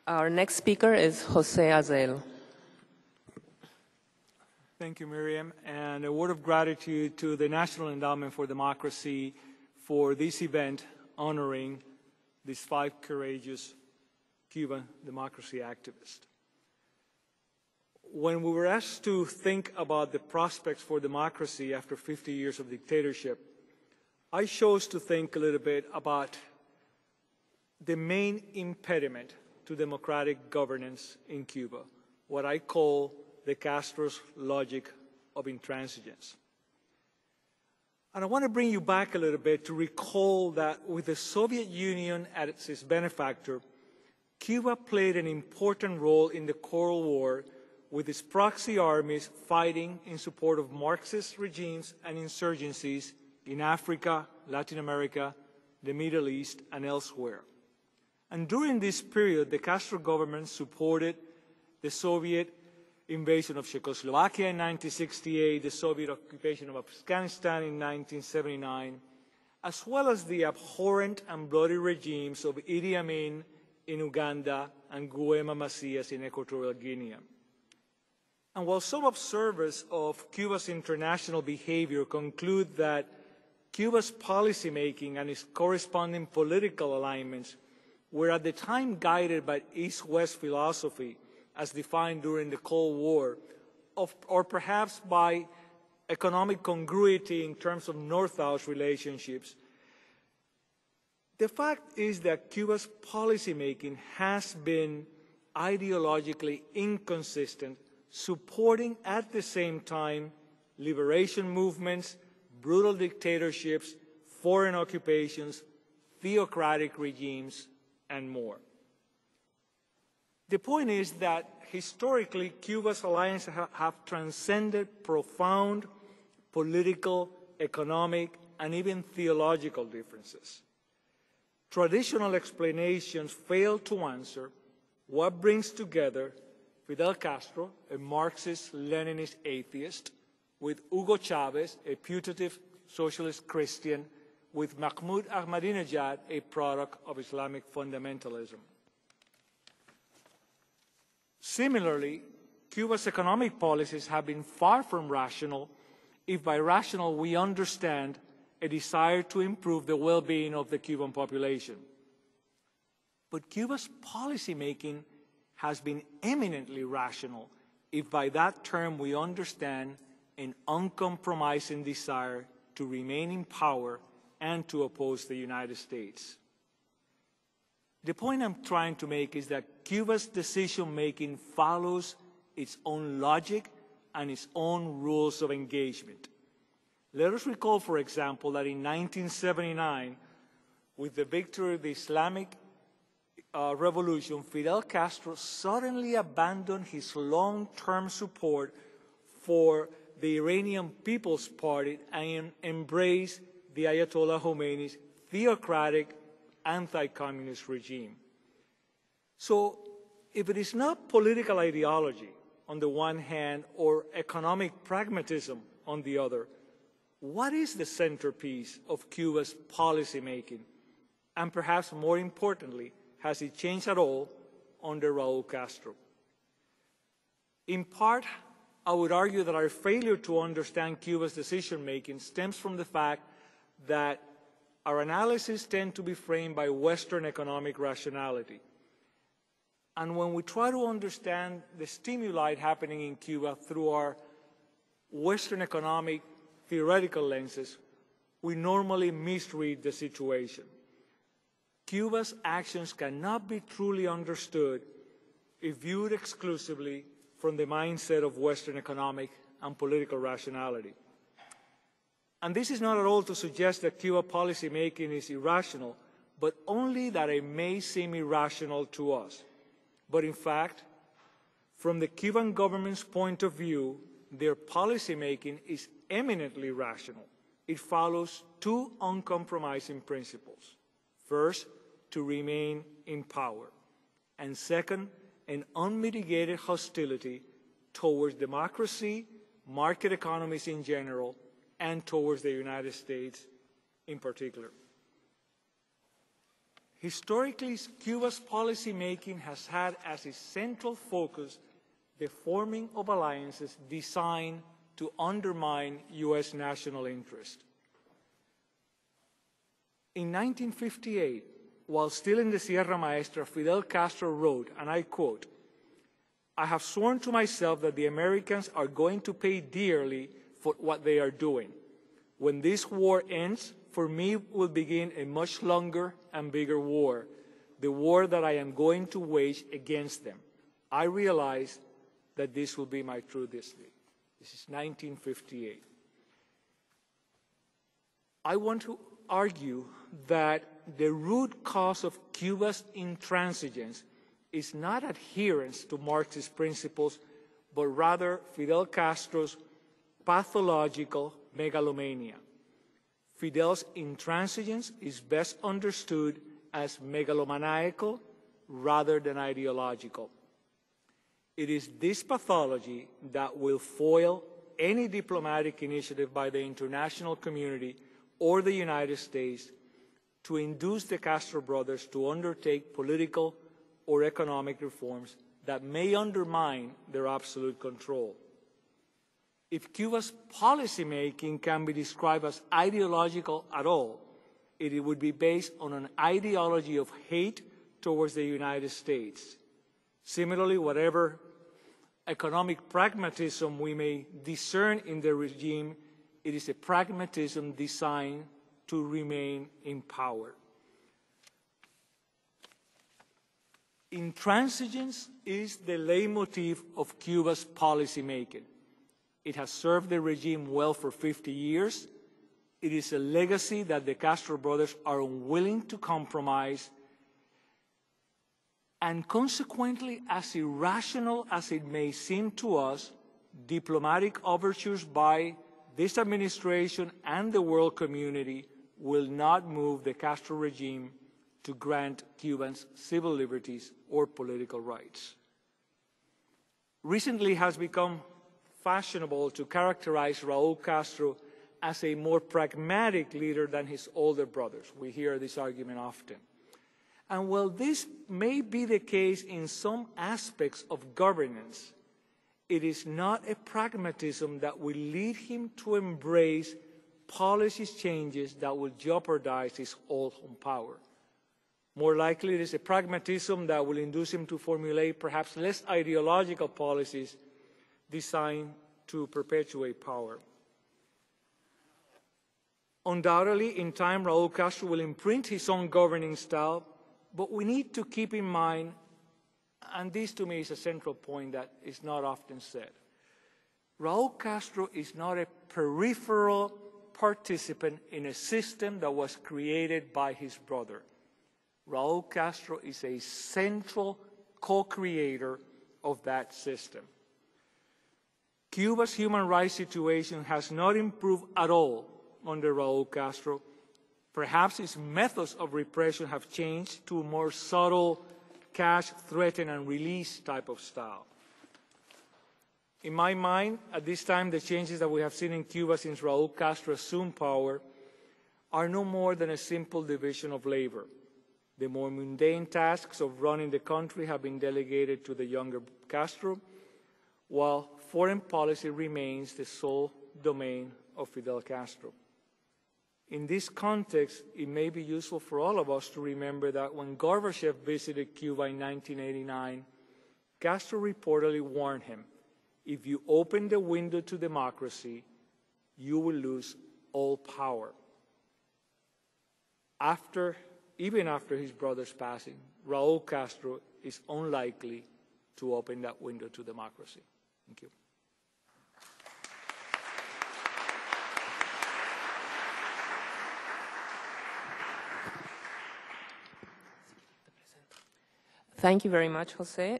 Our next speaker is José Azel. Thank you, Miriam, and a word of gratitude to the National Endowment for Democracy for this event honoring these 5 courageous Cuban democracy activists. When we were asked to think about the prospects for democracy after 50 years of dictatorship, I chose to think a little bit about the main impediment to democratic governance in Cuba, what I call the Castro's logic of intransigence. And I want to bring you back a little bit to recall that with the Soviet Union as its benefactor, Cuba played an important role in the Cold War with its proxy armies fighting in support of Marxist regimes and insurgencies in Africa, Latin America, the Middle East, and elsewhere. And during this period, the Castro government supported the Soviet invasion of Czechoslovakia in 1968, the Soviet occupation of Afghanistan in 1979, as well as the abhorrent and bloody regimes of Idi Amin in Uganda and Guema Macias in Equatorial Guinea. And while some observers of Cuba's international behavior conclude that Cuba's policymaking and its corresponding political alignments were at the time guided by East-West philosophy as defined during the Cold War, or perhaps by economic congruity in terms of North-South relationships, the fact is that Cuba's policymaking has been ideologically inconsistent, supporting at the same time liberation movements, brutal dictatorships, foreign occupations, theocratic regimes, and more. The point is that historically, Cuba's alliances have transcended profound political, economic, and even theological differences. Traditional explanations fail to answer what brings together Fidel Castro, a Marxist-Leninist atheist, with Hugo Chavez, a putative socialist Christian, with Mahmoud Ahmadinejad, a product of Islamic fundamentalism. Similarly, Cuba's economic policies have been far from rational, if by rational we understand a desire to improve the well-being of the Cuban population. But Cuba's policymaking has been eminently rational, if by that term we understand an uncompromising desire to remain in power and to oppose the United States. The point I'm trying to make is that Cuba's decision-making follows its own logic and its own rules of engagement. Let us recall, for example, that in 1979, with the victory of the Islamic Revolution, Fidel Castro suddenly abandoned his long-term support for the Iranian People's Party and embraced the Ayatollah Khomeini's theocratic anti-communist regime. So if it is not political ideology on the one hand or economic pragmatism on the other, what is the centerpiece of Cuba's policymaking? And perhaps more importantly, has it changed at all under Raúl Castro? In part, I would argue that our failure to understand Cuba's decision-making stems from the fact that our analysis tends to be framed by Western economic rationality. And when we try to understand the stimuli happening in Cuba through our Western economic theoretical lenses, we normally misread the situation. Cuba's actions cannot be truly understood if viewed exclusively from the mindset of Western economic and political rationality. And this is not at all to suggest that Cuba policymaking is irrational, but only that it may seem irrational to us. But in fact, from the Cuban government's point of view, their policymaking is eminently rational. It follows 2 uncompromising principles. First, to remain in power. And second, an unmitigated hostility towards democracy, market economies in general, and towards the United States in particular. Historically, Cuba's policymaking has had as its central focus the forming of alliances designed to undermine U.S. national interest. In 1958, while still in the Sierra Maestra, Fidel Castro wrote, and I quote, "I have sworn to myself that the Americans are going to pay dearly for what they are doing. When this war ends, for me will begin a much longer and bigger war, the war that I am going to wage against them. I realize that this will be my true destiny." This is 1958. I want to argue that the root cause of Cuba's intransigence is not adherence to Marxist principles, but rather Fidel Castro's pathological megalomania. Fidel's intransigence is best understood as megalomaniacal rather than ideological. It is this pathology that will foil any diplomatic initiative by the international community or the United States to induce the Castro brothers to undertake political or economic reforms that may undermine their absolute control. If Cuba's policymaking can be described as ideological at all, it would be based on an ideology of hate towards the United States. Similarly, whatever economic pragmatism we may discern in the regime, it is a pragmatism designed to remain in power. Intransigence is the leitmotif of Cuba's policymaking. It has served the regime well for 50 years. It is a legacy that the Castro brothers are unwilling to compromise, and consequently, as irrational as it may seem to us, diplomatic overtures by this administration and the world community will not move the Castro regime to grant Cubans civil liberties or political rights. Recently, it has become fashionable to characterize Raúl Castro as a more pragmatic leader than his older brothers. We hear this argument often. And while this may be the case in some aspects of governance, it is not a pragmatism that will lead him to embrace policy changes that will jeopardize his hold on power. More likely, it is a pragmatism that will induce him to formulate perhaps less ideological policies designed to perpetuate power. Undoubtedly, in time, Raúl Castro will imprint his own governing style, but we need to keep in mind, and this to me is a central point that is not often said, Raúl Castro is not a peripheral participant in a system that was created by his brother. Raúl Castro is a central co-creator of that system. Cuba's human rights situation has not improved at all under Raúl Castro. Perhaps its methods of repression have changed to a more subtle cash, threaten, and release type of style. In my mind, at this time, the changes that we have seen in Cuba since Raúl Castro assumed power are no more than a simple division of labor. The more mundane tasks of running the country have been delegated to the younger Castro, while foreign policy remains the sole domain of Fidel Castro. In this context, it may be useful for all of us to remember that when Gorbachev visited Cuba in 1989, Castro reportedly warned him, "If you open the window to democracy, you will lose all power." Even after his brother's passing, Raúl Castro is unlikely to open that window to democracy. Thank you. Thank you very much, José.